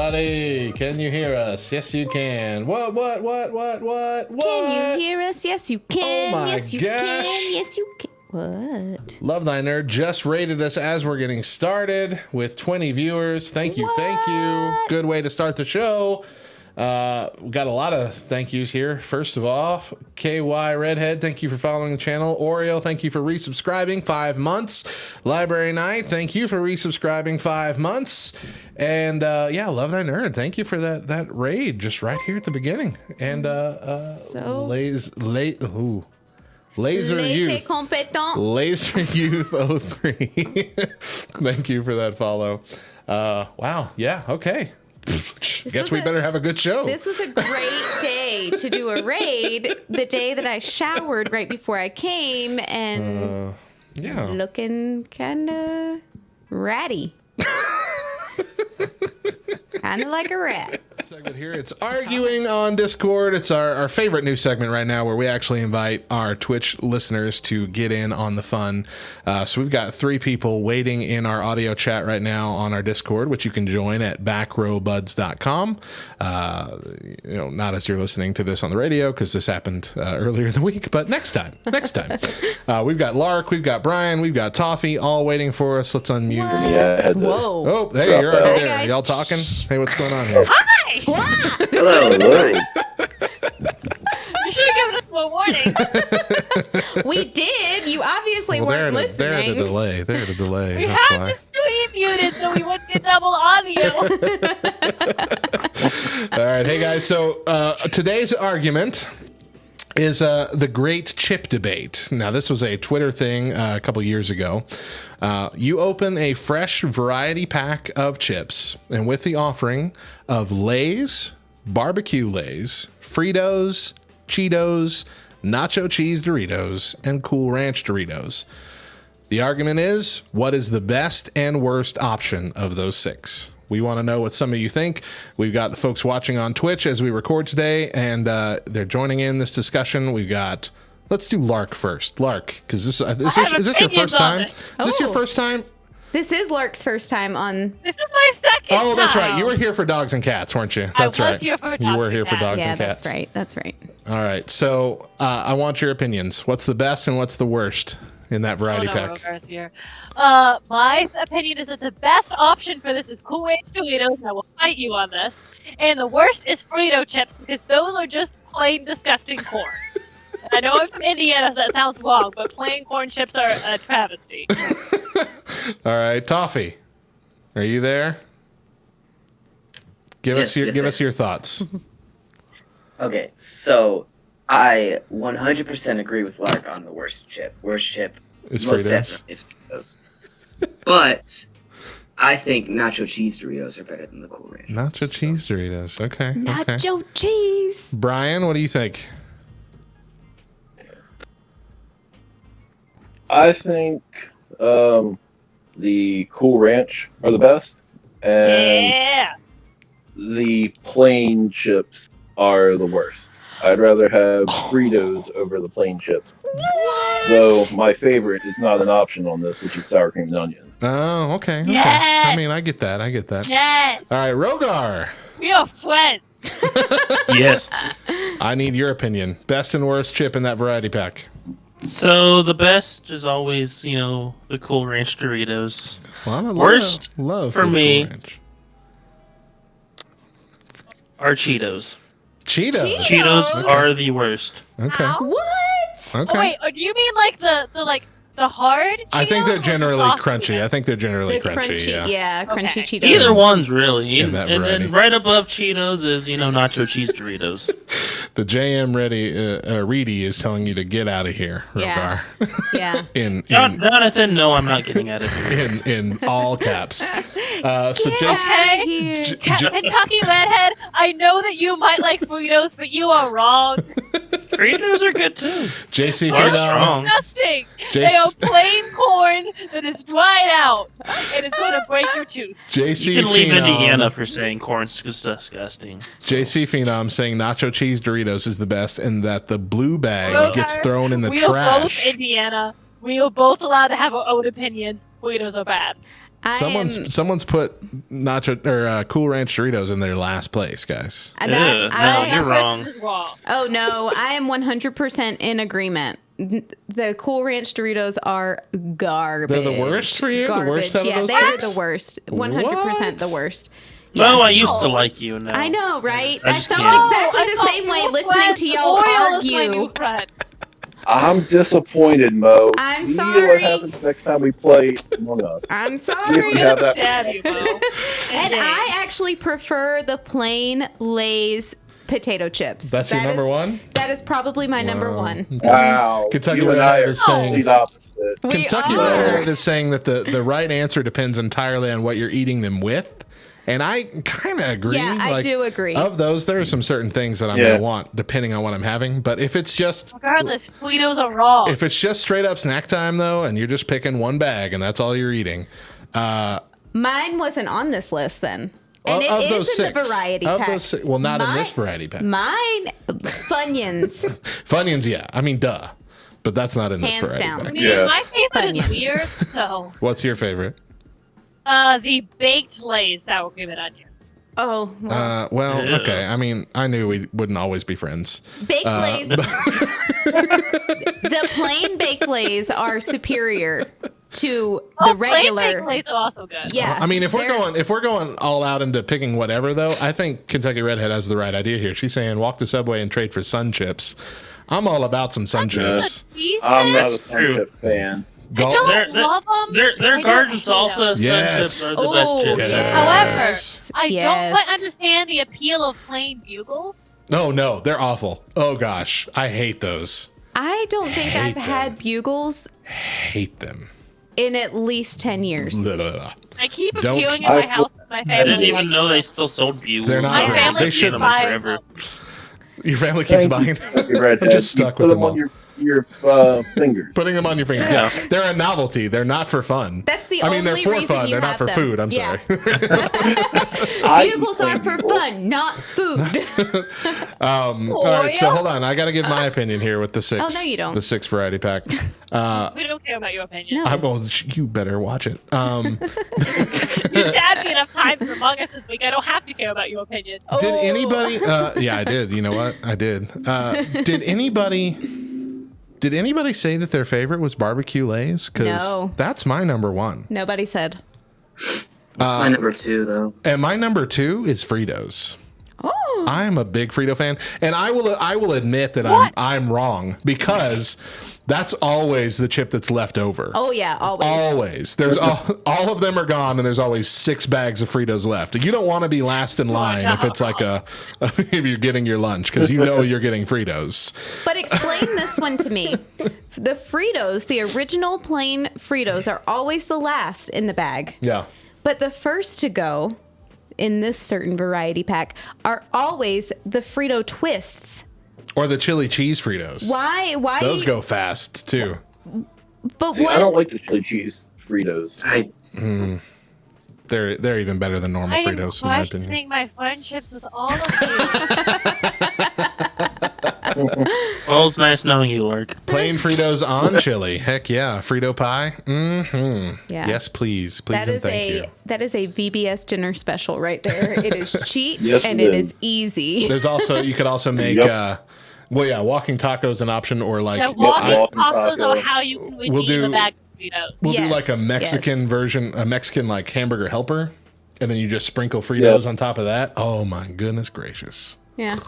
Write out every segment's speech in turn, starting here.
everybody. Can you hear us? Yes, you can. What? Can you hear us? Yes, you can. Oh my yes, you gosh. can. Yes, you can. What? Love Thy Nerd just rated us as we're getting started with 20 viewers. Thank you. Thank you. Good way to start the show. We got a lot of thank yous here. First of all, KY Redhead, thank you for following the channel. Oreo, thank you for resubscribing 5 months. Library Night, thank you for resubscribing 5 months. And yeah, Love Thy Nerd, thank you for that raid just right here at the beginning. And Laser Youth Laser Youth 03. Thank you for that follow. Wow, yeah, okay. Guess we better have a good show. This was a great day to do a raid. The day that I showered right before I came and yeah, looking kind of ratty. Kind of like a rat. Segment here. It's Arguing on Discord. It's our favorite new segment right now where we actually invite our Twitch listeners to get in on the fun. So we've got 3 people waiting in our audio chat right now on our Discord, which you can join at backrowbuds.com. Not as you're listening to this on the radio because this happened earlier in the week, but next time. We've got Lark, we've got Brian, we've got Toffee all waiting for us. Let's unmute. Yeah, whoa. Oh, hey, you're already there. Y'all talking? Hey, what's going on here? Hi! Hello, Lori. You should have given us a warning. We did. You obviously weren't listening. They're at a delay. We That's had why. the stream muted so we wouldn't get double audio. All right. Hey, guys. So today's argument is the great chip debate. Now, this was a Twitter thing a couple years ago. You open a fresh variety pack of chips, and with the offering of Lay's, barbecue Lay's, Fritos, Cheetos, nacho cheese Doritos, and Cool Ranch Doritos. The argument is, what is the best and worst option of those 6? We want to know what some of you think. We've got the folks watching on Twitch as we record today, and they're joining in this discussion. We've got, let's do Lark first. Lark, because is this your first time? Is this your first time? This is Lark's first time on. This is my second time. Oh, that's right. You were here for Dogs and Cats, weren't you? That's right. Here for you were here for Dogs and Cats. Yeah, that's right. All right. So I want your opinions. What's the best and what's the worst in that variety pack? Here. My opinion is that the best option for this is Cool Ranch Doritos. I will fight you on this. And the worst is Frito chips because those are just plain disgusting corn. I know I'm from Indiana, so that sounds wrong, but plain corn chips are a travesty. All right, Toffee, are you there? Give us your thoughts. Okay, so I 100% agree with Lark on the worst chip. Worst chip Is most Fritos. definitely is Fritos. But I think nacho cheese Doritos are better than the Cool Ranch. Nacho cheese Doritos. Okay. Nacho cheese. Brian, what do you think? I think the Cool Ranch are the best, and Yeah. the plain chips are the worst. I'd rather have Fritos over the plain chips. Though my favorite is not an option on this, which is sour cream and onion. Oh, okay. Yes! I mean, I get that. Yes. All right, Rogar. We are friends. Yes. I need your opinion. Best and worst chip in that variety pack. So the best is always, the Cool Ranch Doritos. Well, Worst love for the me. Cool Ranch. Are Cheetos. Cheetos. Cheetos are the worst. Okay. Ow. What? Okay. Oh, wait, do you mean like the hard Cheetos? I think they're or the generally soft crunchy. Cheetos? I think they're generally The crunchy. Yeah. crunchy Okay. Cheetos. Either one's really. In that and variety. then right above Cheetos is, nacho cheese Doritos. The JM Reedy is telling you to get out of here, Rogar. Yeah. in Jonathan, no, I'm not getting out of here. in all caps. So Jason. Okay. Here. Kentucky Redhead, I know that you might like Fritos, but you are wrong. Fritos are good too. JC Lark's Phenom. wrong. Disgusting. Jason- They are plain corn that is dried out and is going to break your tooth. JC You can leave Phenom. Indiana for saying corn's disgusting. JC Phenom saying nacho cheese Doritos is the best and that the blue bag Rogar, gets thrown in the we are both trash. Indiana. We are both allowed to have our own opinions. Fritos are bad. Someone's put nacho or Cool Ranch Doritos in their last place, guys. No, you're wrong. This is wrong. Oh no, I am 100% in agreement. The Cool Ranch Doritos are garbage. They're the worst for you? Garbage. The worst out of Yeah, those they're six? the worst. 100% the worst. Oh, I used to like you now. I know, right? I I just felt can't. exactly I the thought same you way were listening friends. to y'all Oriole is my new argue. friend. I'm disappointed, Mo. I'm See sorry. what happens next time we play Among Us. I'm See if sorry. we have that. Damn you, Mo. And Indeed. I actually prefer the plain Lay's potato chips. That's your That number is- one? That is probably my number Wow. one. Wow. Kentucky you and Red I Hat are is saying- complete opposite. We Kentucky are. Red Hat is saying that the right answer depends entirely on what you're eating them with. And I kind of agree. Yeah, I do agree. Of those, there are some certain things that I'm Yeah. going to want depending on what I'm having. But if it's just Regardless, Fritos are wrong. if it's just straight up snack time though, and you're just picking one bag and that's all you're eating, Mine wasn't on this list then. of And it is those in six, the variety of pack. those six, well, not in My- this variety pack. Mine, Funyuns. Funyuns, yeah. I mean, duh. But that's not in this Hands variety down. pack. I mean, Yeah. my favorite is Funyuns. weird, so What's your favorite? the baked Lay's sour cream and onion. Oh, well. Well, Ew. okay. I mean, I knew we wouldn't always be friends. Baked Lays. The plain baked Lays are superior to the Plain regular. baked Lay's are also good. Yeah. I mean, if they're- we're going all out into picking whatever, though, I think Kentucky Redhead has the right idea here. She's saying walk the subway and trade for Sun Chips. I'm all about some Sun Chips. Cheese I'm not a That's true. Sun Chip fan. Go- I don't They're- love them. Their garden salsa sun Yes. chips are the best Oh, chips. yes. However, I Yes. don't quite understand the appeal of plain bugles. No, they're awful. Oh gosh, I hate those. I don't think Hate I've them. had bugles Hate them. in at least 10 years. Blah, blah, blah. I keep Don't- appealing in my I- house with my I family. didn't even like, know they still sold bugles. They're not My great. family They keeps should them buying forever. them. Your family keeps Thank buying you, them. Kentucky Red I'm just Hat. stuck You with put them all. on your fingers. Putting them on your fingers. Yeah. They're a novelty. They're not for fun. That's the I mean, they're only for reason fun. you They're not have for them. food. I'm Yeah. sorry. I Bugles eat are plain for bugles. fun, not food. All right, so hold on. I got to give my opinion here with the six. Oh, no, you don't. The 6 variety pack. We don't care about your opinion. No. You better watch it. You stabbed me enough times in Among Us this week. I don't have to care about your opinion. Did Oh. anybody? Yeah, I did. You know what? I did. Did anybody say that their favorite was barbecue Lay's? Because No. that's my number one. Nobody said. That's my number 2, though. And my number 2 is Fritos. Oh. I'm a big Frito fan, and I will admit that What? I'm wrong because that's always the chip that's left over. Oh, yeah, always. Always. There's all of them are gone, and there's always 6 bags of Fritos left. You don't want to be last in line if it's like if you're getting your lunch because you know you're getting Fritos. But explain this one to me. The Fritos, the original plain Fritos, are always the last in the bag. Yeah. But the first to go in this certain variety pack are always the Frito twists. Or the chili cheese Fritos. Why? Those go fast too. But See, what? I don't like the chili cheese Fritos. They're even better than normal I am Fritos in my opinion. questioning my friendships with all of you. Well, it's nice knowing you, Lark. Plain Fritos on chili. Heck yeah. Frito pie. Mm-hmm. Yeah. Yes, please. Please That and is thank you. that is a VBS dinner special right there. It is cheap Yes, and it it is. is easy. There's also you could also make Yep. walking tacos an option or like The walking walking tacos taco. are how you can redeem We'll do- a bag of Fritos. we'll do Yes, like a Mexican yes. version, a Mexican like hamburger helper, and then you just sprinkle Fritos Yep. on top of that. Oh my goodness gracious. Yeah.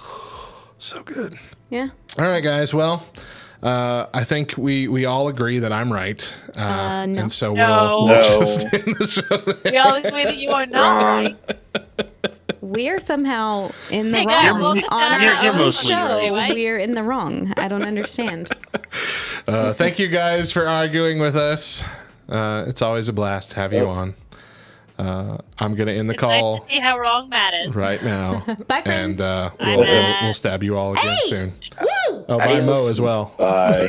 So good. Yeah. All right, guys. Well, I think we all agree that I'm right. No. And so No. we'll No. just end the show there. We all agree that you are not Wrong. right. We are somehow in the Hey, wrong guys, on welcome our to You're own mostly show. right. We're in the wrong. I don't understand. Thank you guys for arguing with us. It's always a blast to have you on. I'm going to end the It's call nice to see how wrong Matt is. right now. Bye, friends. And Bye, we'll Matt. stab you all again Hey! soon. Woo! Oh, bye, Adios. Mo, as well. Bye.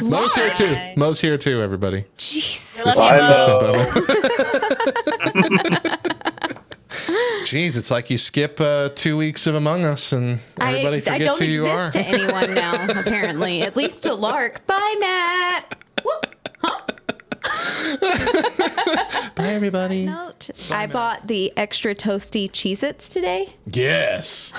Mo's here too. Bye. Mo's here too, everybody. Jeez. We love Bye, you, Mo. Mo. Jeez, it's like you skip 2 weeks of Among Us and everybody I forgets don't who you are. exist to anyone now, apparently. At least to Lark. Bye, Matt. Whoop. Huh? Bye, everybody. Note, I bought the extra toasty Cheez-Its today. Yes.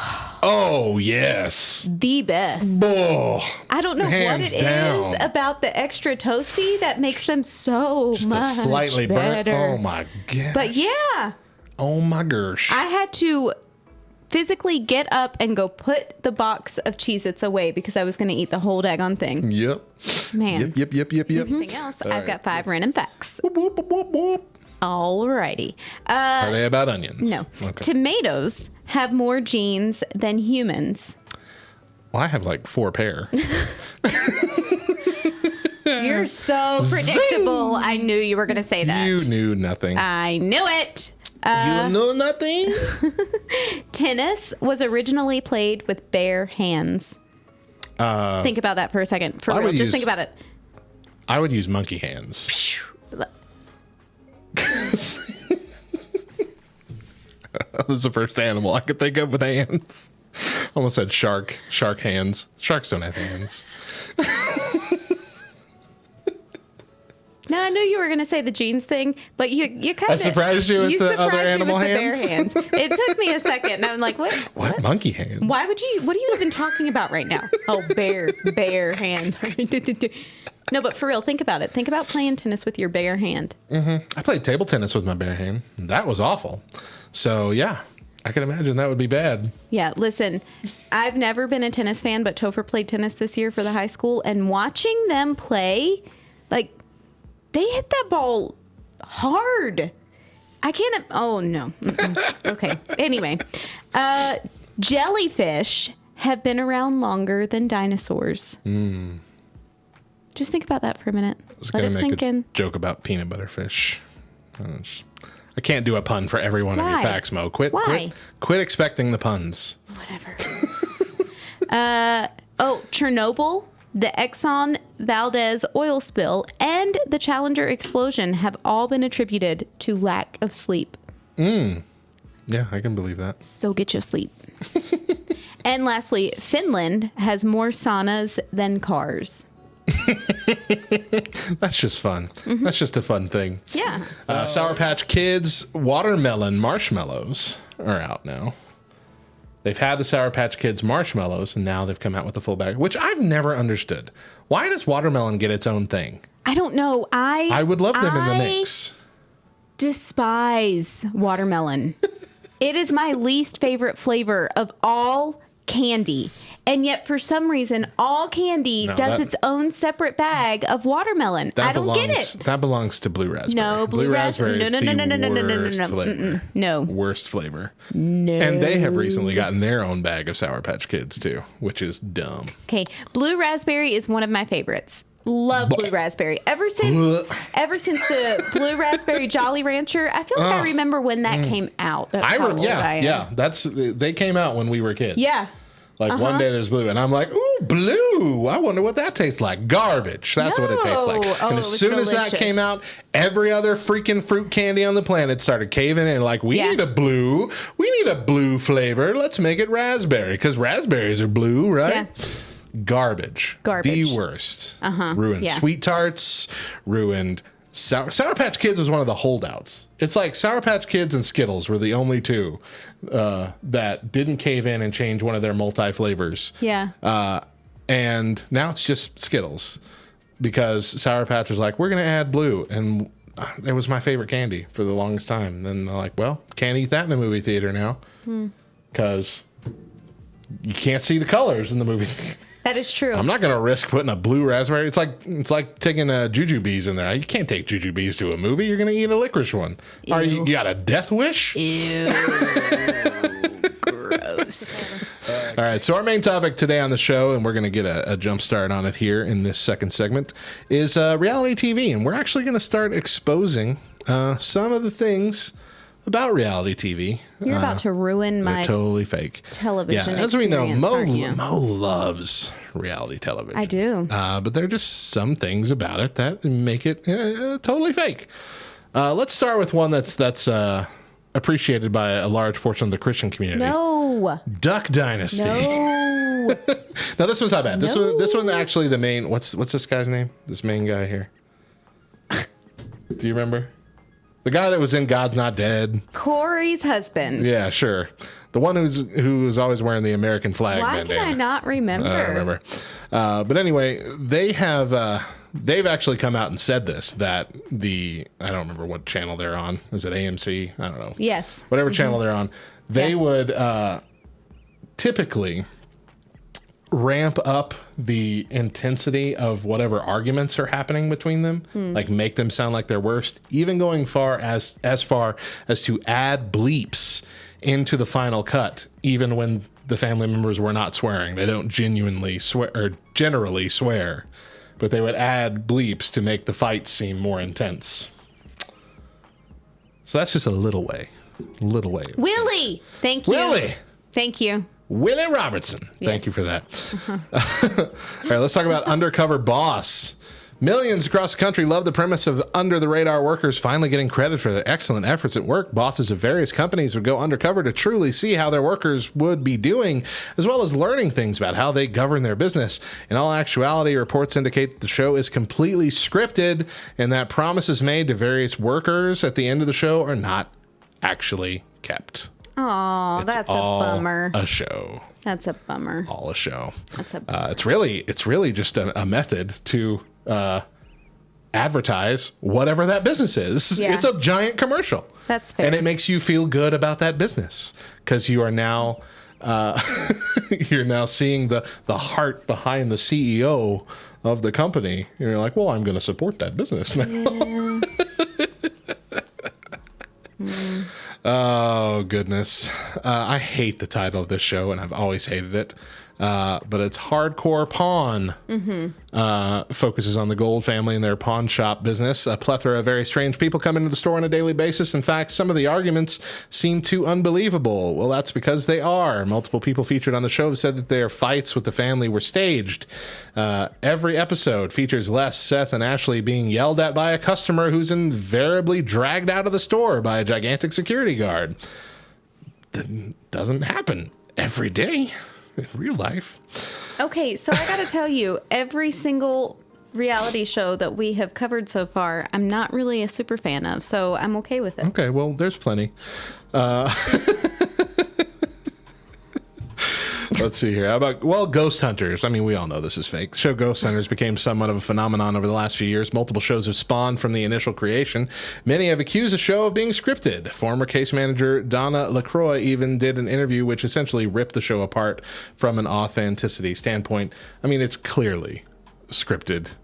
Oh, yes. The best. Oh, I don't know what hands it down. is about the extra toasty that makes them so Just much a slightly burnt. better. Oh, my God. But yeah, Oh, my gosh. I had to physically get up and go put the box of Cheez-Its away because I was going to eat the whole daggone thing. Yep. Man. Yep. Anything else? I've right. got 5 random facts. Whoop, whoop, whoop, whoop, whoop. Alrighty. Are they about onions? No. Okay. Tomatoes have more genes than humans. Well, I have like 4 pair. You're so predictable. I knew you were going to say that. You knew nothing. I knew it. You know nothing? Tennis was originally played with bare hands. Think about that for a second. For I real. would Just use- think about it. I would use monkey hands. That was the first animal I could think of with hands. Almost said shark. Shark hands. Sharks don't have hands. No, I knew you were going to say the jeans thing, but you kind I of surprised you with the other animal hands? Bare hands. It took me a second, and I'm like, what? What? Monkey hands? Why would you? What are you even talking about right now? Oh, bare hands. No, but for real, think about it. Think about playing tennis with your bare hand. I played table tennis with my bare hand. That was awful. So, yeah, I can imagine that would be bad. Yeah, listen, I've never been a tennis fan, but Topher played tennis this year for the high school, and watching them play, like, they hit that ball hard. I can't. Oh, no. Mm-mm. Okay. Anyway, jellyfish have been around longer than dinosaurs. Just think about that for a minute. I was Let going it to make sink a in. joke about peanut butter fish. I can't do a pun for every one of your Why? facts, Mo. Why? Quit expecting the puns. Whatever. Chernobyl, the Exxon Valdez oil spill, and the Challenger explosion have all been attributed to lack of sleep. Yeah, I can believe that. So get your sleep. And lastly, Finland has more saunas than cars. That's just fun. That's just a fun thing. Yeah. Sour Patch Kids watermelon marshmallows are out now. They've had the Sour Patch Kids marshmallows, and now they've come out with the full bag, which I've never understood. Why does watermelon get its own thing? I don't know. I would love them in the I mix. despise watermelon. It is my least favorite flavor of all candy. And yet, for some reason, all candy No, does that- its own separate bag of watermelon. I don't get it. That belongs to blue raspberry. No, blue raspberry. is No. the worst flavor. Mm-mm. No. Worst flavor. No. And they have recently gotten their own bag of Sour Patch Kids too, which is dumb. Okay, blue raspberry is one of my favorites. Love blue raspberry. Ever since the blue raspberry Jolly Rancher, I feel like I remember when that came out. That's how old I am. Yeah. They came out when we were kids. Yeah. Like one day there's blue, and I'm like, ooh, blue. I wonder what that tastes like. Garbage. That's what it tastes like. No. Oh, and it as was soon as that delicious. came out, every other freaking fruit candy on the planet started caving in. Like, we Yeah. need a blue. We need a blue flavor. Let's make it raspberry, because raspberries are blue, right? Yeah. Garbage. Garbage. The worst. Ruined yeah. Sweet Tarts. Ruined Sour Patch Kids was one of the holdouts. It's like Sour Patch Kids and Skittles were the only two that didn't cave in and change one of their multi-flavors. Yeah. And now it's just Skittles because Sour Patch was like, we're going to add blue. And it was my favorite candy for the longest time. And then they're like, well, can't eat that in the movie theater now because you can't see the colors in the movie theater. That is true. I'm not going to risk putting a blue raspberry. It's like taking jujubes in there. You can't take jujubes to a movie. You're going to eat a licorice one. Are you got a death wish? Ew. Gross. All right. So our main topic today on the show, and we're going to get a jump start on it here in this second segment, is reality TV. And we're actually going to start exposing some of the things about reality TV. You're about to ruin They're my totally fake. television As we know, experience, aren't you? Mo loves reality television. I do. But there are just some things about it that make it totally fake. Let's start with one that's appreciated by a large portion of the Christian community. No. Duck Dynasty. No. No, this one's not bad. This No. one actually the main. What's this guy's name? This main guy here. Do you remember? The guy that was in God's Not Dead. Corey's husband. Yeah, sure. The one who's always wearing the American flag. Why can I not remember? I don't remember. But anyway, they've actually come out and said this, that I don't remember what channel they're on. Is it AMC? I don't know. Yes. Whatever channel they're on. They would typically ramp up the intensity of whatever arguments are happening between them, like make them sound like they're worst, even going far as to add bleeps into the final cut, even when the family members were not swearing. They don't genuinely swear or generally swear, but they would add bleeps to make the fight seem more intense. So that's just a little way. Willie! Thank you. Willie! Thank you. Willie Robertson. Thank Yes. you for that. All right, let's talk about Undercover Boss. Millions across the country love the premise of under-the-radar workers finally getting credit for their excellent efforts at work. Bosses of various companies would go undercover to truly see how their workers would be doing, as well as learning things about how they govern their business. In all actuality, reports indicate that the show is completely scripted and that promises made to various workers at the end of the show are not actually kept. Oh, that's a bummer. A show. That's a bummer. All a show. That's a It's really just a method to advertise whatever that business is. Yeah. It's a giant commercial. That's fair. And it makes you feel good about that business because you are now you're now seeing the heart behind the CEO of the company. And you're like, well, I'm going to support that business now. Oh, goodness. I hate the title of this show, and I've always hated it. But it's Hardcore Pawn. Focuses on the Gold family and their pawn shop business. A plethora of very strange people come into the store on a daily basis. In fact, some of the arguments seem too unbelievable. Well, that's because they are. Multiple people featured on the show have said that their fights with the family were staged. Every episode features Les, Seth, and Ashley being yelled at by a customer who's invariably dragged out of the store by a gigantic security guard. That doesn't happen every day in real life. Okay, so I gotta tell you, every single reality show that we have covered so far, I'm not really a super fan of, so I'm okay with it. Okay, well, there's plenty. Let's see here. How about, well, Ghost Hunters. I mean, we all know this is fake. The show Ghost Hunters became somewhat of a phenomenon over the last few years. Multiple shows have spawned from the initial creation. Many have accused the show of being scripted. Former case manager Donna LaCroix even did an interview which essentially ripped the show apart from an authenticity standpoint. I mean, it's clearly scripted.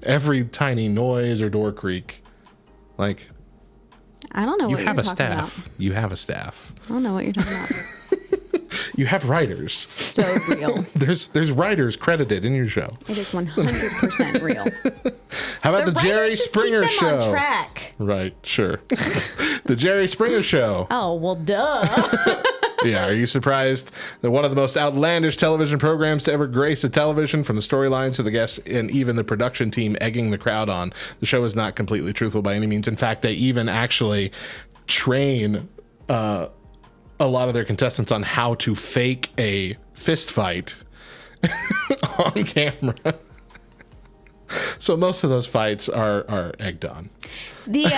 Every tiny noise or door creak. Like, I don't know you what have you're a talking staff. about. You have a staff. I don't know what you're talking about. You have writers. So real. There's writers credited in your show. It is 100% real. How about the writers Jerry just Springer keep them show? on track. Right, sure. The Jerry Springer show. Oh, well, duh. Yeah, are you surprised that one of the most outlandish television programs to ever grace the television, from the storylines to the guests and even the production team egging the crowd on? The show is not completely truthful by any means. In fact, they even actually train a lot of their contestants on how to fake a fist fight on camera. So most of those fights are egged on. The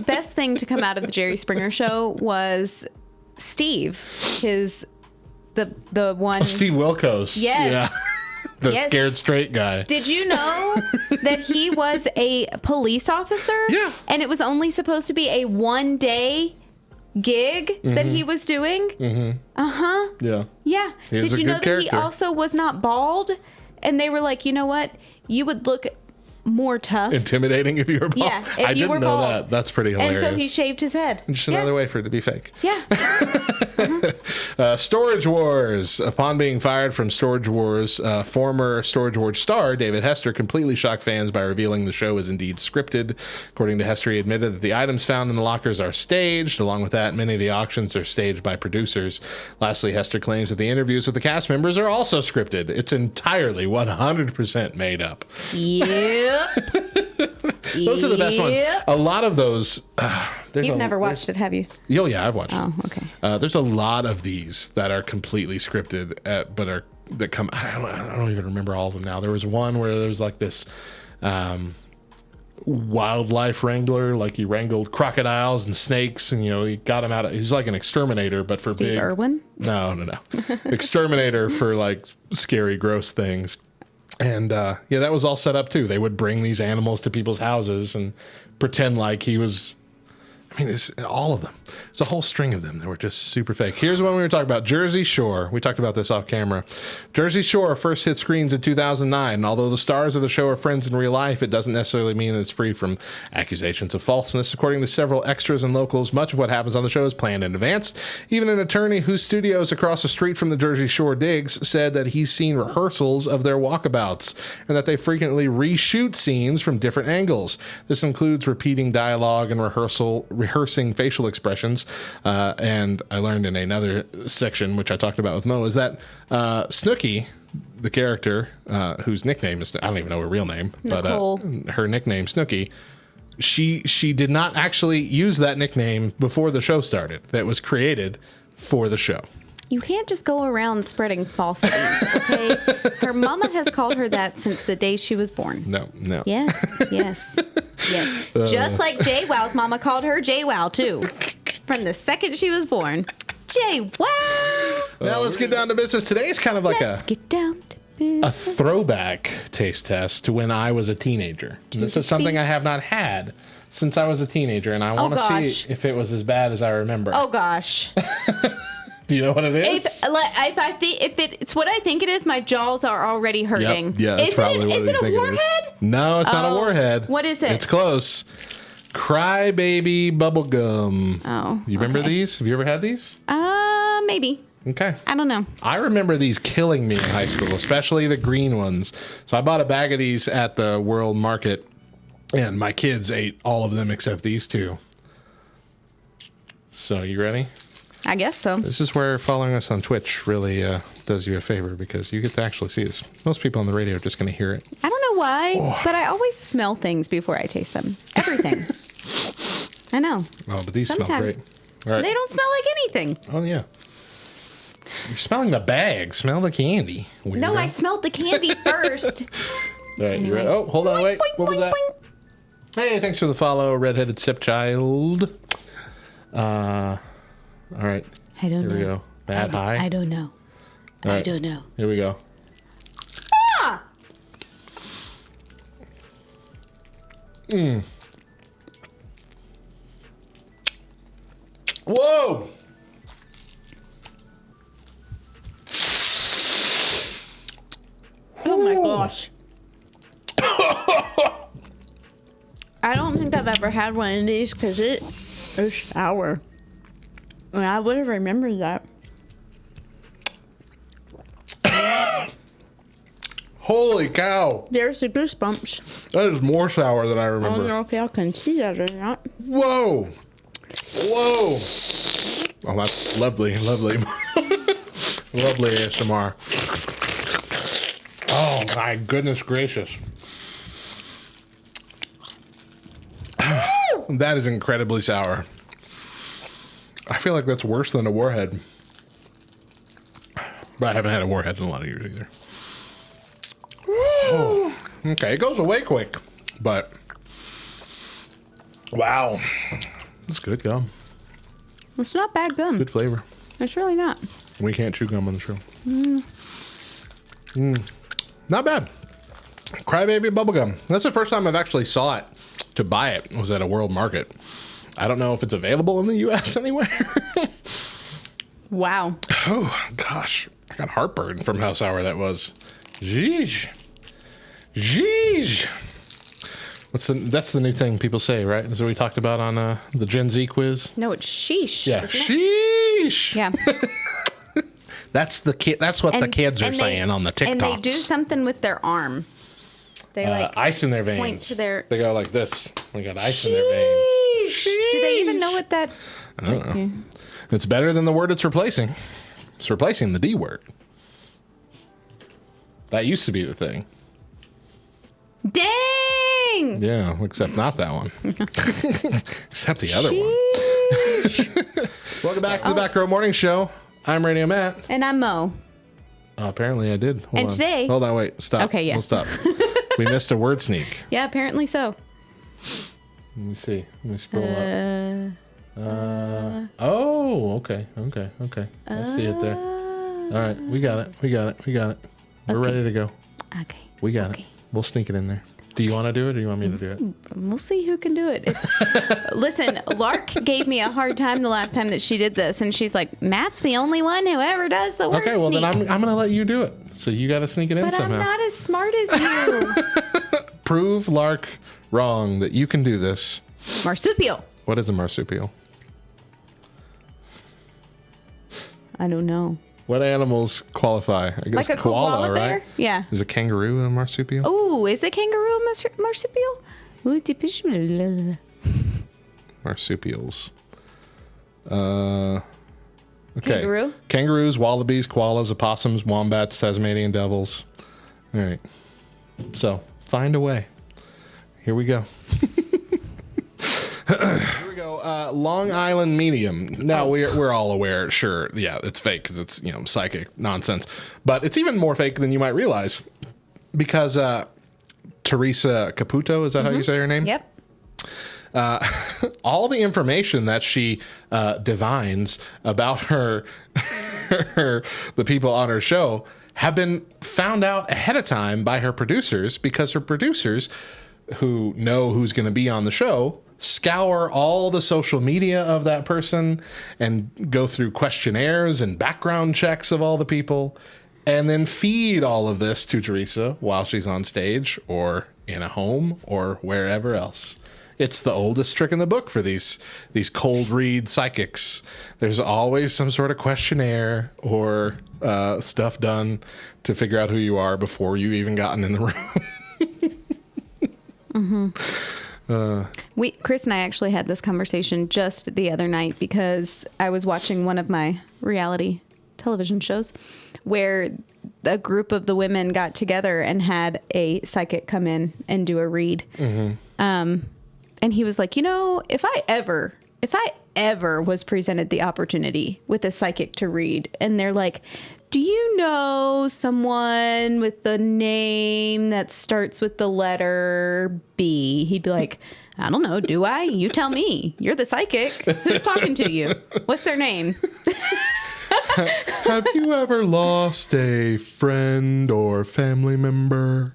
best thing to come out of the Jerry Springer show was Steve, the one. Oh, Steve Wilkos. Yes. Yeah. The Yes. scared straight guy. Did you know that he was a police officer? Yeah. And it was only supposed to be a one-day gig that he was doing? Mm-hmm. Uh-huh. Yeah. Yeah. He was Did a you good know that character. he also was not bald? And they were like, you know what? You would look more tough. Intimidating if you were bald. Yeah, if I you didn't were know bald. that. That's pretty hilarious. And so he shaved his head. Just another way for it to be fake. Yeah. Storage Wars. Upon being fired from Storage Wars, former Storage Wars star David Hester completely shocked fans by revealing the show is indeed scripted. According to Hester, he admitted that the items found in the lockers are staged. Along with that, many of the auctions are staged by producers. Lastly, Hester claims that the interviews with the cast members are also scripted. It's entirely 100% made up. Yep. Those are the best ones. Yep. A lot of those. You've never watched it, have you? Oh yeah, I've watched. Oh, okay. There's a lot of these that are completely scripted, that come. I don't even remember all of them now. There was one where there was like this wildlife wrangler. Like he wrangled crocodiles and snakes, and he got him out of. He was like an exterminator, but for Steve big. Irwin? No. Exterminator for like scary, gross things. And that was all set up too. They would bring these animals to people's houses and pretend like he was. I mean, it's all of them. It's a whole string of them that were just super fake. Here's one we were talking about. Jersey Shore. We talked about this off camera. Jersey Shore first hit screens in 2009. And although the stars of the show are friends in real life, it doesn't necessarily mean that it's free from accusations of falseness. According to several extras and locals, much of what happens on the show is planned in advance. Even an attorney whose studio is across the street from the Jersey Shore digs said that he's seen rehearsals of their walkabouts and that they frequently reshoot scenes from different angles. This includes repeating dialogue and rehearsing facial expressions. And I learned in another section, which I talked about with Mo, is that Snooki, the character, whose nickname is, I don't even know her real name, Nicole. but her nickname, Snooki, she did not actually use that nickname before the show started. That was created for the show. You can't just go around spreading falsities, okay? Her mama has called her that since the day she was born. No. Yes. Just like JWoww's mama called her JWoww, too. From the second she was born. JWoww! Now let's get down to business. Today is kind of like Let's get down to business. a throwback taste test to when I was a teenager. This is something I have not had since I was a teenager, and I want to see if it was as bad as I remember. Oh, gosh. Do you know what it is? If it's what I think it is, my jaws are already hurting. Yep. Yeah, that's probably what is it a warhead? No, it's not a warhead. What is it? It's close. Crybaby bubblegum. Oh. You remember these? Have you ever had these? Maybe. Okay. I don't know. I remember these killing me in high school, especially the green ones. So I bought a bag of these at the World Market, and my kids ate all of them except these two. So you ready? I guess so. This is where following us on Twitch really does you a favor, because you get to actually see this. Most people on the radio are just going to hear it. I don't know why, but I always smell things before I taste them. Everything. I know. Oh, but these smell Sometimes. great. All right. They don't smell like anything. Oh, yeah. You're smelling the bag. Smell the candy. Weirdo. No, I smelled the candy first. All right, you ready? Oh, hold on, wait. Boing, What was boing, that? boing. Hey, thanks for the follow, redheaded stepchild. All right. I don't know. Here we go. Bad high. I don't know. All right. I don't know. Here we go. Ah! Whoa! Oh my gosh. I don't think I've ever had one of these because it is sour. And I would have remembered that. Holy cow! There's the goosebumps. That is more sour than I I don't remember. know if y'all can see that or not. Whoa! Whoa! Oh, that's lovely, lovely. Lovely ASMR. Oh, my goodness gracious. That is incredibly sour. I feel like that's worse than a warhead. But I haven't had a warhead in a lot of years either. Oh, okay, it goes away quick, but wow. It's good gum. It's not bad gum. Good flavor. It's really not. We can't chew gum on the show. Not bad. Crybaby bubblegum. That's the first time I've actually saw it. To buy it was at a World Market. I don't know if it's available in the U.S. anywhere. Wow. Oh, gosh. I got heartburn from how sour that was. Jeez. Jeez. That's the new thing people say, right? That's what we talked about on the Gen Z quiz. No, it's sheesh. Yeah. isn't it? Sheesh. Yeah. That's the kid. That's what the kids are and saying on the TikToks. And they do something with their arm. They like ice in their veins. point to their. They go like this. They got ice in their veins. Sheesh. Do they even know what that? I don't know. It's better than the word it's replacing. It's replacing the D word. That used to be the thing. Dang! Yeah, except not that one. Except the other one. Welcome back to the Back Row Morning Show. I'm Radio Matt. And I'm Mo. Oh, apparently I did. Hold on, wait. Stop. Okay, yeah. We'll stop. We missed a word sneak. Yeah, apparently so. Let me see. Let me scroll up. Oh, okay. I see it there. All right, we got it. We're ready to go. Okay. We got it. We'll sneak it in there. Do you want to do it, or do you want me to do it? We'll see who can do it. Listen, Lark gave me a hard time the last time that she did this, and she's like, Matt's the only one who ever does the word Okay, well sneak. then I'm going to let you do it. So you got to sneak it in But somehow. I'm not as smart as you. Prove Lark wrong that you can do this. Marsupial. What is a marsupial? I don't know. What animals qualify? I guess Like a koala bear? right? Yeah. Is a kangaroo a marsupial? Oh, is a kangaroo a marsupial? Marsupials. Okay. Kangaroo? Kangaroos, wallabies, koalas, opossums, wombats, Tasmanian devils. All right. So, find a way. Here we go. Here we go. Long Island medium. Now we're all aware. Sure, yeah, it's fake because it's psychic nonsense. But it's even more fake than you might realize because Teresa Caputo, is that how you say her name? Yep. All the information that she divines about the people on her show have been found out ahead of time by her producers, because her producers, who know who's going to be on the show, scour all the social media of that person and go through questionnaires and background checks of all the people, and then feed all of this to Teresa while she's on stage or in a home or wherever else. It's the oldest trick in the book for these cold read psychics. There's always some sort of questionnaire or stuff done to figure out who you are before you even gotten in the room. Chris and I actually had this conversation just the other night because I was watching one of my reality television shows where a group of the women got together and had a psychic come in and do a read. And he was like, if I ever was presented the opportunity with a psychic to read, and they're like, do you know someone with the name that starts with the letter B? He'd be like, I don't know. Do I? You tell me. You're the psychic. Who's talking to you? What's their name? Have you ever lost a friend or family member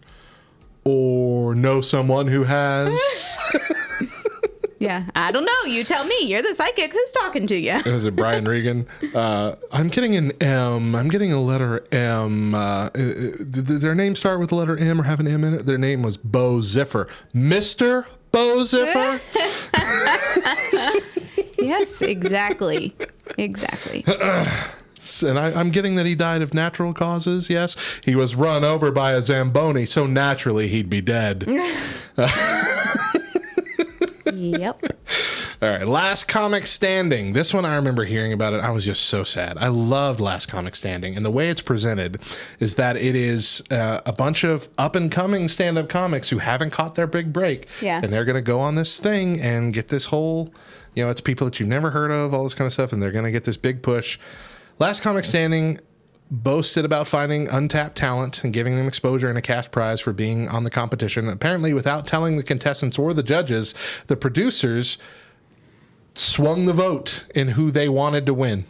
or know someone who has? Yeah, I don't know. You tell me. You're the psychic. Who's talking to you? Was it Brian Regan? I'm getting an M. I'm getting a letter M. Did their name start with the letter M or have an M in it? Their name was Bo Ziffer. Mr. Bo Ziffer? Yes, exactly. Exactly. And I'm getting that he died of natural causes, yes? He was run over by a Zamboni, so naturally he'd be dead. Yep. All right, Last Comic Standing. This one I remember hearing about it. I was just so sad. I loved Last Comic Standing. And the way it's presented is that it is a bunch of up-and-coming stand-up comics who haven't caught their big break. Yeah. And they're going to go on this thing and get this whole, it's people that you've never heard of, all this kind of stuff, and they're going to get this big push. Last Comic Standing boasted about finding untapped talent and giving them exposure and a cash prize for being on the competition. Apparently, without telling the contestants or the judges, the producers swung the vote in who they wanted to win.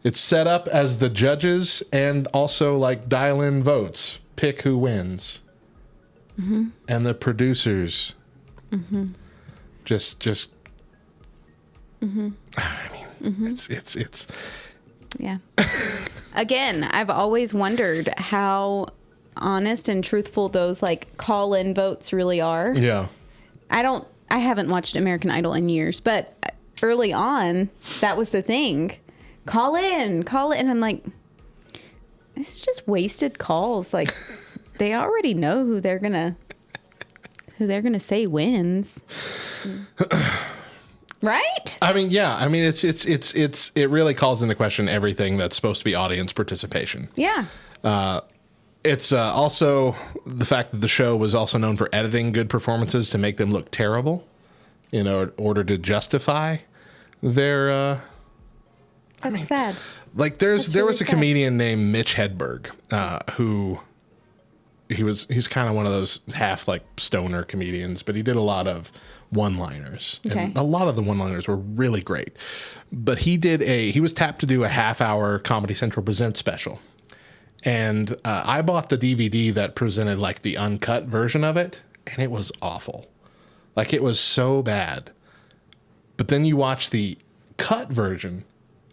It's set up as the judges and also like dial-in votes. Pick who wins. Mm-hmm. And the producers just Mm-hmm. I mean, it's Yeah. Again, I've always wondered how honest and truthful those like call-in votes really are. yeah. I haven't watched American Idol in years, but early on, that was the thing. Call in. And I'm like, it's just wasted calls. Like, they already know who they're gonna say wins. Right? I mean, yeah. I mean, it really calls into question everything that's supposed to be audience participation. Yeah. It's also the fact that the show was also known for editing good performances to make them look terrible, in order to justify their. That's sad. Like there was really a sad. comedian named Mitch Hedberg who he's kind of one of those half like stoner comedians, but he did a lot of one-liners. Okay. And a lot of the one-liners were really great. But he was tapped to do a half-hour Comedy Central Presents special. And I bought the DVD that presented like the uncut version of it, and it was awful. Like, it was so bad. But then you watch the cut version,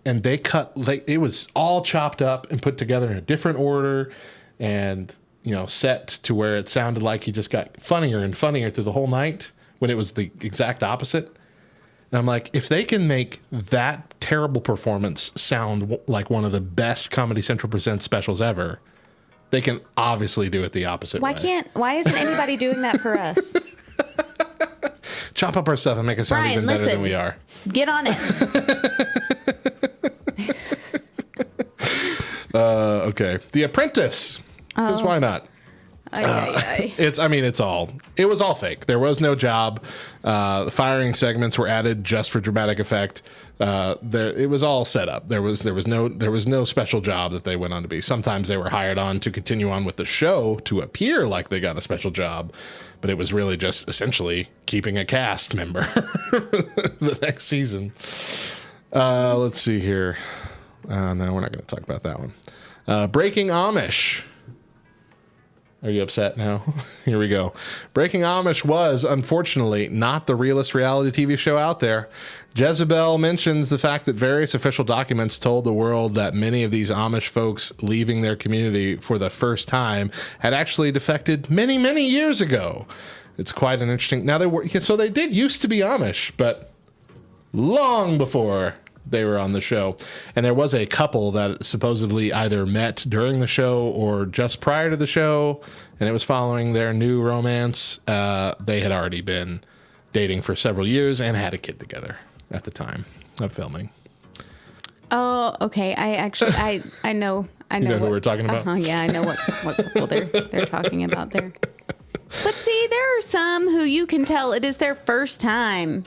and they cut, like, it was all chopped up and put together in a different order, and, you know, set to where it sounded like he just got funnier and funnier through the whole night, when it was the exact opposite. And I'm like, if they can make that terrible performance sound like one of the best Comedy Central Presents specials ever, they can obviously do it the opposite way. Why isn't anybody doing that for us? Chop up our stuff and make it sound Brian, even better listen. than we are. Get on it. Okay. The Apprentice. Because why not? It was all fake. There was no job. The firing segments were added just for dramatic effect. It was all set up. There was no special job that they went on to be. Sometimes they were hired on to continue on with the show to appear like they got a special job, but it was really just essentially keeping a cast member the next season. Let's see here. No, we're not going to talk about that one. Breaking Amish. Are you upset now? Here we go. Breaking Amish was, unfortunately, not the realest reality TV show out there. Jezebel mentions the fact that various official documents told the world that many of these Amish folks leaving their community for the first time had actually defected many, many years ago. It's quite an interesting... Now, they did used to be Amish, but long before they were on the show. And there was a couple that supposedly either met during the show or just prior to the show, and it was following their new romance. They had already been dating for several years and had a kid together at the time of filming. Oh, okay. I know You know who we're talking about? Yeah, I know what couple they're talking about there. But see, there are some who you can tell it is their first time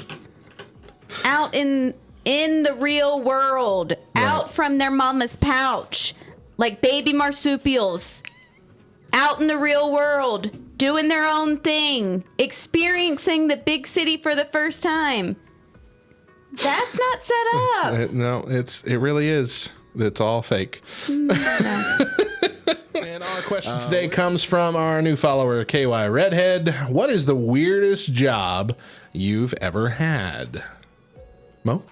out in the real world, out from their mama's pouch, like baby marsupials, out in the real world, doing their own thing, experiencing the big city for the first time. That's not set up. No, it really is. It's all fake. And our question today comes from our new follower, KY Redhead. What is the weirdest job you've ever had? Mo?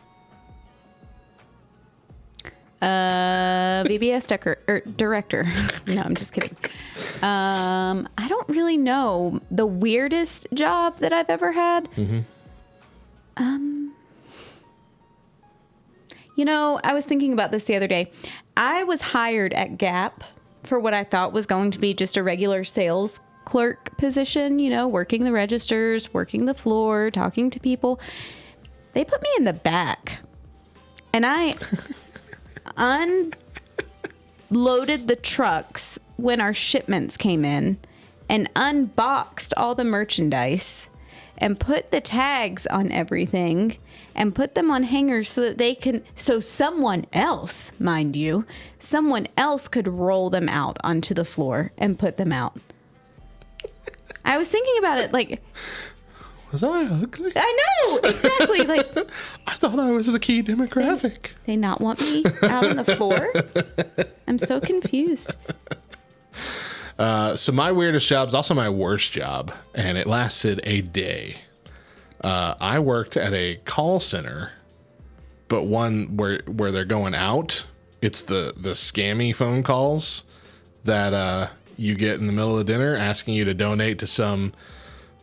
VBS director. No, I'm just kidding. I don't really know the weirdest job that I've ever had. You know, I was thinking about this the other day. I was hired at Gap for what I thought was going to be just a regular sales clerk position, you know, working the registers, working the floor, talking to people. They put me in the back, and I unloaded the trucks when our shipments came in and unboxed all the merchandise and put the tags on everything and put them on hangers so someone else, mind you, someone else could roll them out onto the floor and put them out. I was thinking about it like, was I ugly? I know, exactly. Like, I thought I was the key demographic. They not want me out on the floor? I'm so confused. So my weirdest job is also my worst job, and it lasted a day. I worked at a call center, but one where they're going out. It's the scammy phone calls that you get in the middle of dinner asking you to donate to some,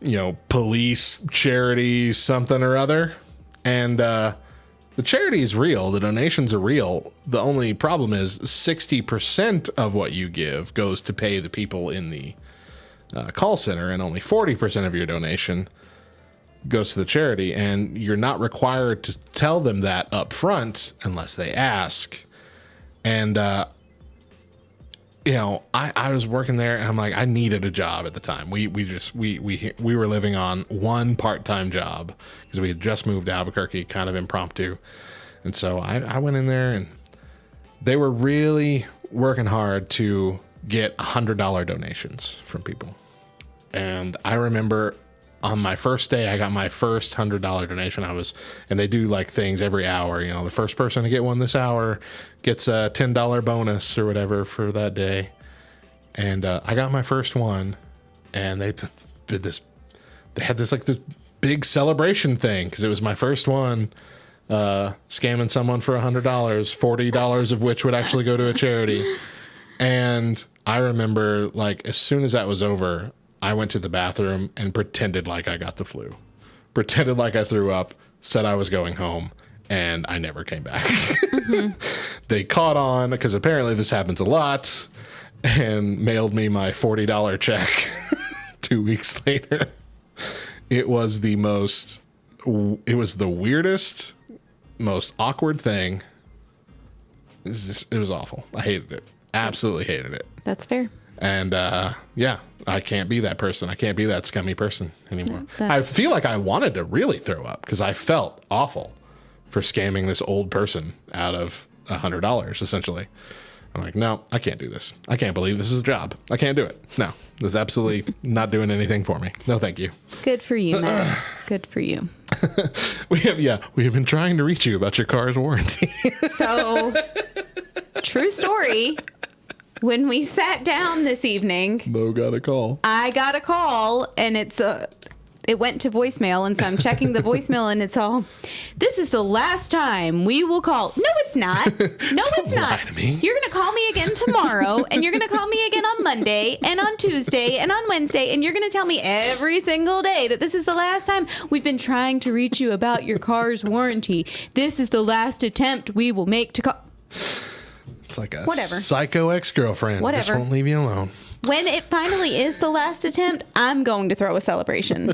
you know, police charity, something or other. And the charity is real. The donations are real. The only problem is 60% of what you give goes to pay the people in the call center, and only 40% of your donation goes to the charity. And you're not required to tell them that up front unless they ask. And, you know, I was working there, and I'm like, I needed a job at the time. We were living on one part-time job because we had just moved to Albuquerque, kind of impromptu. And so I went in there, and they were really working hard to get $100 donations from people. And I remember on my first day, I got my first $100 donation. And they do like things every hour. You know, the first person to get one this hour gets a $10 bonus or whatever for that day. And I got my first one, and they did this. They had this big celebration thing because it was my first one. Scamming someone for $100, $40 of which would actually go to a charity. And I remember, like, as soon as that was over, I went to the bathroom and pretended like I got the flu, pretended like I threw up, said I was going home, and I never came back. They caught on because apparently this happens a lot, and mailed me my $40 check 2 weeks later. It was the weirdest, most awkward thing. It was awful. I hated it. Absolutely hated it. That's fair. And yeah, I can't be that person. I can't be that scummy person anymore. I feel like I wanted to really throw up because I felt awful for scamming this old person out of $100, essentially. I'm like, no, I can't do this. I can't believe this is a job. I can't do it. No, this is absolutely not doing anything for me. No, thank you. Good for you, Matt. Good for you. We have been trying to reach you about your car's warranty. So, true story. When we sat down this evening, Mo got a call. I got a call, and it went to voicemail, and so I'm checking the voicemail, and it's all, this is the last time we will call. No, it's not. No, it's not. Lie to me. You're going to call me again tomorrow, and you're going to call me again on Monday, and on Tuesday, and on Wednesday, and you're going to tell me every single day that this is the last time. We've been trying to reach you about your car's warranty. This is the last attempt we will make to call. It's like a Whatever. psycho ex-girlfriend. Whatever. Just won't leave you alone. When it finally is the last attempt, I'm going to throw a celebration.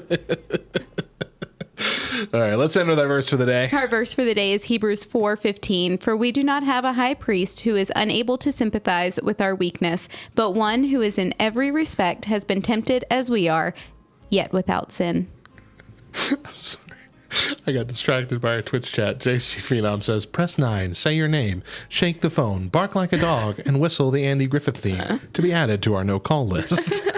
All right, let's end with our verse for the day. Our verse for the day is Hebrews 4:15. For we do not have a high priest who is unable to sympathize with our weakness, but one who is in every respect has been tempted as we are, yet without sin. I'm sorry. I got distracted by our Twitch chat. JC Phenom says, press 9, say your name, shake the phone, bark like a dog, and whistle the Andy Griffith theme to be added to our no-call list. What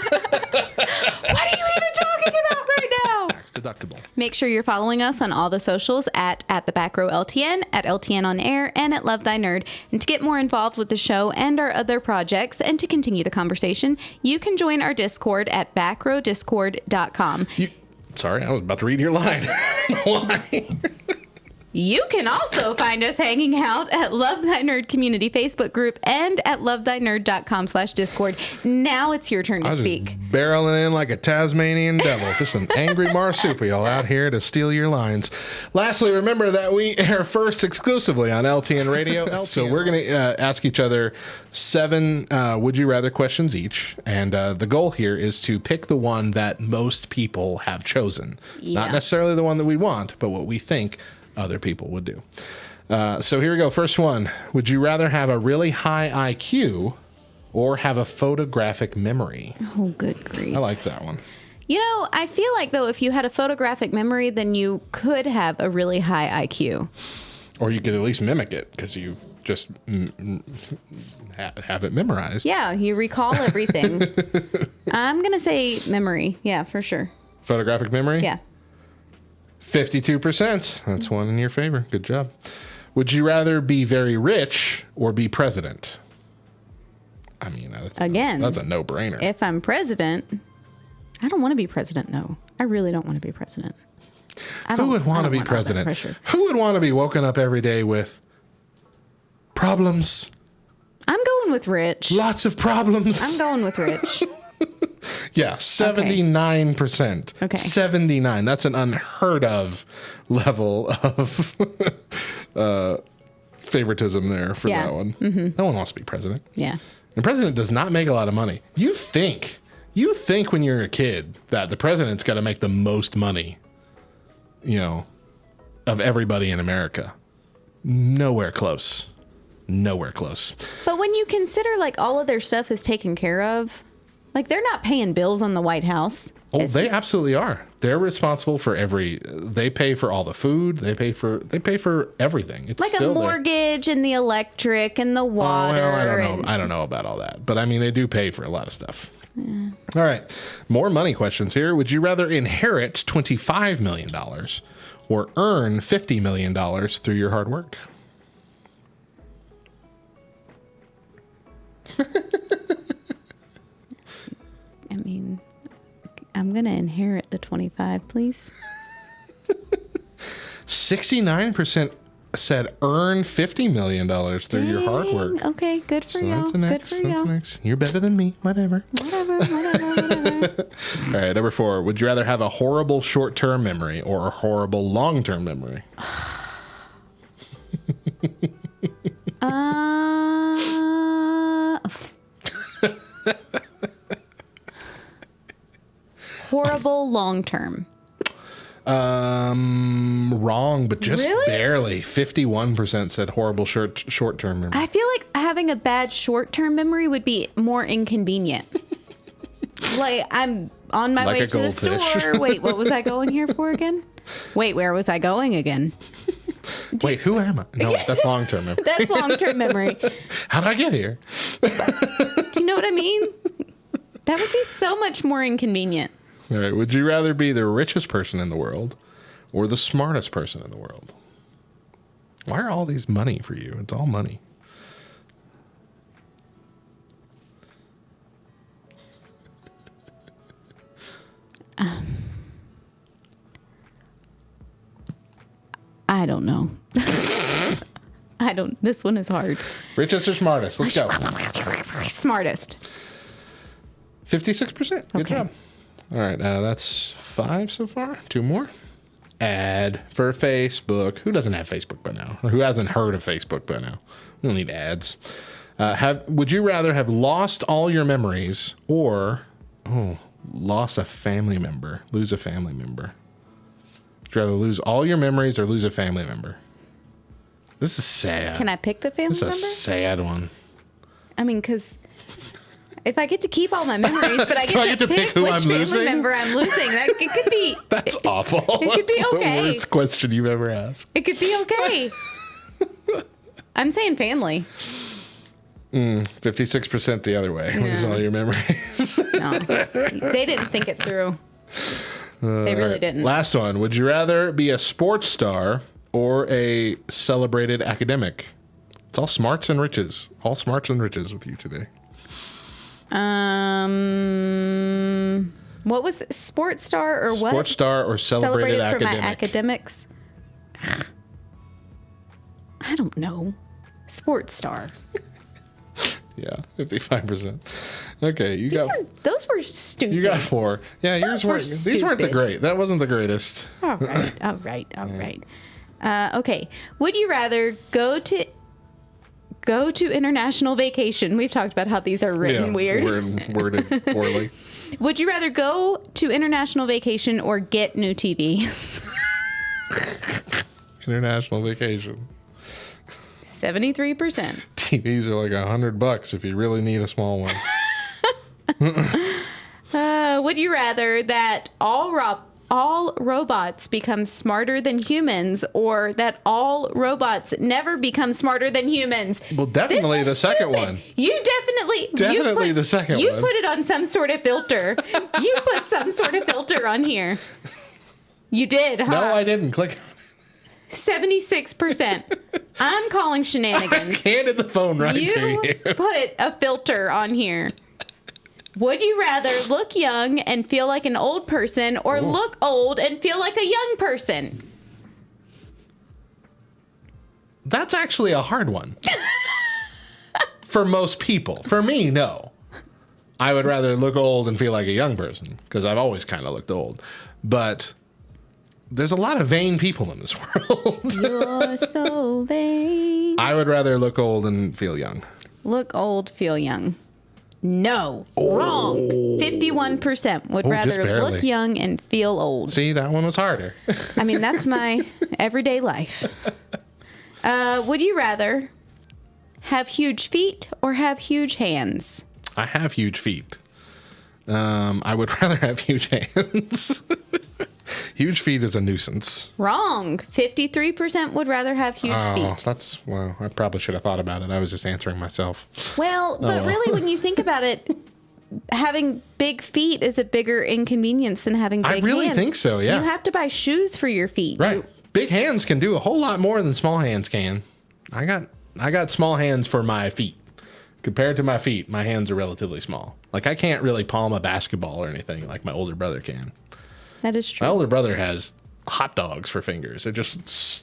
are you even talking about right now? Tax deductible. Make sure you're following us on all the socials at the Back Row LTN, at LTN on Air, and at Love Thy Nerd. And to get more involved with the show and our other projects, and to continue the conversation, you can join our Discord at backrowdiscord.com. Sorry, I was about to read your line. Why? You can also find us hanging out at Love Thy Nerd community Facebook group and at lovethynerd.com/Discord. Now it's your turn to speak. Just barreling in like a Tasmanian devil. Just an angry marsupial out here to steal your lines. Lastly, remember that we air first exclusively on LTN Radio. So we're going to ask each other 7 would you rather questions each. And the goal here is to pick the one that most people have chosen. Yeah. Not necessarily the one that we want, but what we think other people would do. So here we go. First one. Would you rather have a really high IQ or have a photographic memory? Oh, good grief. I like that one. You know, I feel like, though, if you had a photographic memory, then you could have a really high IQ. Or you could at least mimic it because you just have it memorized. Yeah, you recall everything. I'm going to say memory. Yeah, for sure. Photographic memory? Yeah. 52%. That's one in your favor. Good job. Would you rather be very rich or be president? I mean, that's a no-brainer. If I'm president, I don't want to be president, though. I really don't want to be president. Who would want to be president? Who would want to be woken up every day with problems? I'm going with rich. Lots of problems. I'm going with rich. Yeah, 79%. Okay. 79. That's an unheard of level of favoritism there for that one. Mm-hmm. No one wants to be president. Yeah. And president does not make a lot of money. You think when you're a kid that the president's got to make the most money, of everybody in America. Nowhere close. Nowhere close. But when you consider like all of their stuff is taken care of, Like, they're not paying bills on the White House. Oh, they absolutely are. They're responsible for they pay for all the food. They pay for everything. It's like a still mortgage and the electric and the water. Well, I don't know. I don't know about all that, but I mean, they do pay for a lot of stuff. Yeah. All right, more money questions here. Would you rather inherit $25 million or earn $50 million through your hard work? I mean, I'm going to inherit the 25, please. 69% said earn $50 million through your hard work. Okay, good for So y'all. that's the next. Good for That's y'all. the next. You're better than me. Whatever. Whatever. All right, number 4. Would you rather have a horrible short-term memory or a horrible long-term memory? Horrible long term. Wrong, but just Really? barely. 51% said horrible short-term memory. I feel like having a bad short term memory would be more inconvenient. Like, I'm on my Like way a to the goldfish. store. Wait, what was I going here for again? Wait, where was I going again? Wait, who am I? No, that's long-term memory. That's long term memory. How did I get here? Do you know what I mean? That would be so much more inconvenient. All right, would you rather be the richest person in the world or the smartest person in the world? Why are all these money for you? It's all money. I don't know. This one is hard. Richest or smartest? Let's go. Smartest. 56%. Good Okay. job. All right, that's 5 so far. 2 more. Ad for Facebook. Who doesn't have Facebook by now? Or who hasn't heard of Facebook by now? We don't need ads. Would you rather have lost all your memories or lose a family member? Would you rather lose all your memories or lose a family member? This is sad. Can I pick the family This is a member? sad one. I mean, because if I get to keep all my memories, but I get, to pick who which I'm family losing? member I'm losing, it could be. That's awful. It could be That's okay. the worst question you've ever asked. It could be okay. I'm saying family. 56% the other way. Lose all your memories. No, they didn't think it through. They really didn't. Last one. Would you rather be a sports star or a celebrated academic? It's all smarts and riches. All smarts and riches with you today. What was it? Sports star or what? Sports star or celebrated For academic? my academics. I don't know. Sports star. Yeah, 55%. Okay, Those were stupid. you got 4. Yeah, yours Those were weren't. These weren't the stupid. great. That wasn't the greatest. All right. Okay. Would you rather go to international vacation? We've talked about how these are written weird. Worded poorly. Would you rather go to international vacation or get new TV? International vacation. 73%. TVs are like $100 if you really need a small one. Would you rather that all robots become smarter than humans, or that all robots never become smarter than humans? Well, definitely This the is second stupid. one. You definitely the second You one. put it on some sort of filter. You put some sort of filter on here. You did, huh? No, I didn't. Click. 76%. I'm calling shenanigans. Handed the phone right to You you. put a filter on here. Would you rather look young and feel like an old person, or look old and feel like a young person? That's actually a hard one. For most people. For me, no. I would rather look old and feel like a young person, because I've always kind of looked old. But there's a lot of vain people in this world. You're so vain. I would rather look old and feel young. Look old, feel young. No. Wrong. 51% would just rather barely. look young and feel old. See, that one was harder. I mean, that's my everyday life. Would you rather have huge feet or have huge hands? I have huge feet. I would rather have huge hands. Huge feet is a nuisance. Wrong. 53% would rather have huge feet. Well, I probably should have thought about it. I was just answering myself. Well, but really, when you think about it, having big feet is a bigger inconvenience than having big hands. I really think so, yeah. You have to buy shoes for your feet. Right. Big hands can do a whole lot more than small hands can. I got small hands for my feet. Compared to my feet, my hands are relatively small. Like, I can't really palm a basketball or anything like my older brother can. That is true. My older brother has hot dogs for fingers.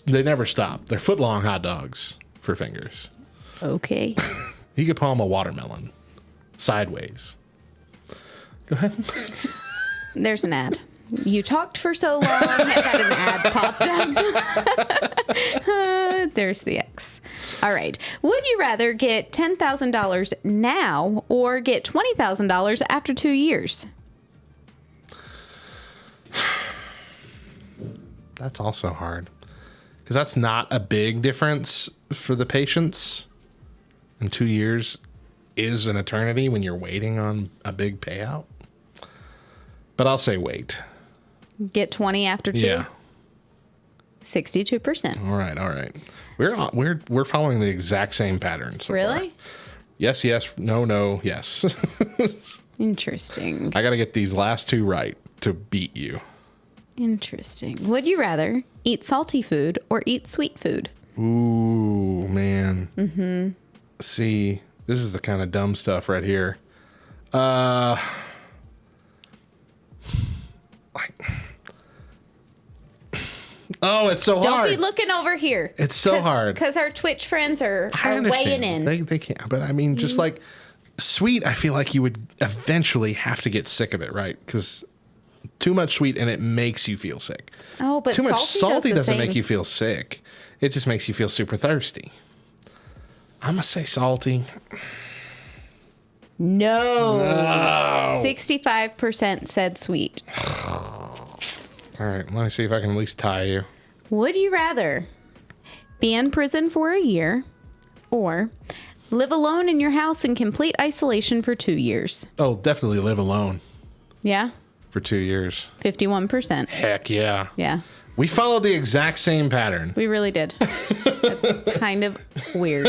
They never stop. They're foot-long hot dogs for fingers. Okay. He could palm a watermelon sideways. Go ahead. There's an ad. You talked for so long, I got an ad popped up. There's the X. All right. Would you rather get $10,000 now or get $20,000 after 2 years? That's also hard. Because that's not a big difference for the patients. And 2 years is an eternity when you're waiting on a big payout. But I'll say wait. Get 20 after 2? Yeah. 62%. All right. We're following the exact same pattern so Really? far. Yes, no, yes. Interesting. I got to get these last two right to beat you. Interesting. Would you rather eat salty food or eat sweet food? Ooh, man. Mm-hmm. See, this is the kind of dumb stuff right here. It's so hard. Don't be looking over here. It's so hard. Because our Twitch friends are weighing in. They can't. But I mean, just like sweet, I feel like you would eventually have to get sick of it, right? Because too much sweet and it makes you feel sick. Oh, but too much salty does the doesn't same. make you feel sick. It just makes you feel super thirsty. I'm going to say salty. No. 65% said sweet. All right, let me see if I can at least tie you. Would you rather be in prison for a year or live alone in your house in complete isolation for 2 years? Oh, definitely live alone Yeah? for 2 years. 51%. Heck yeah. Yeah. We followed the exact same pattern. We really did. That's kind of weird.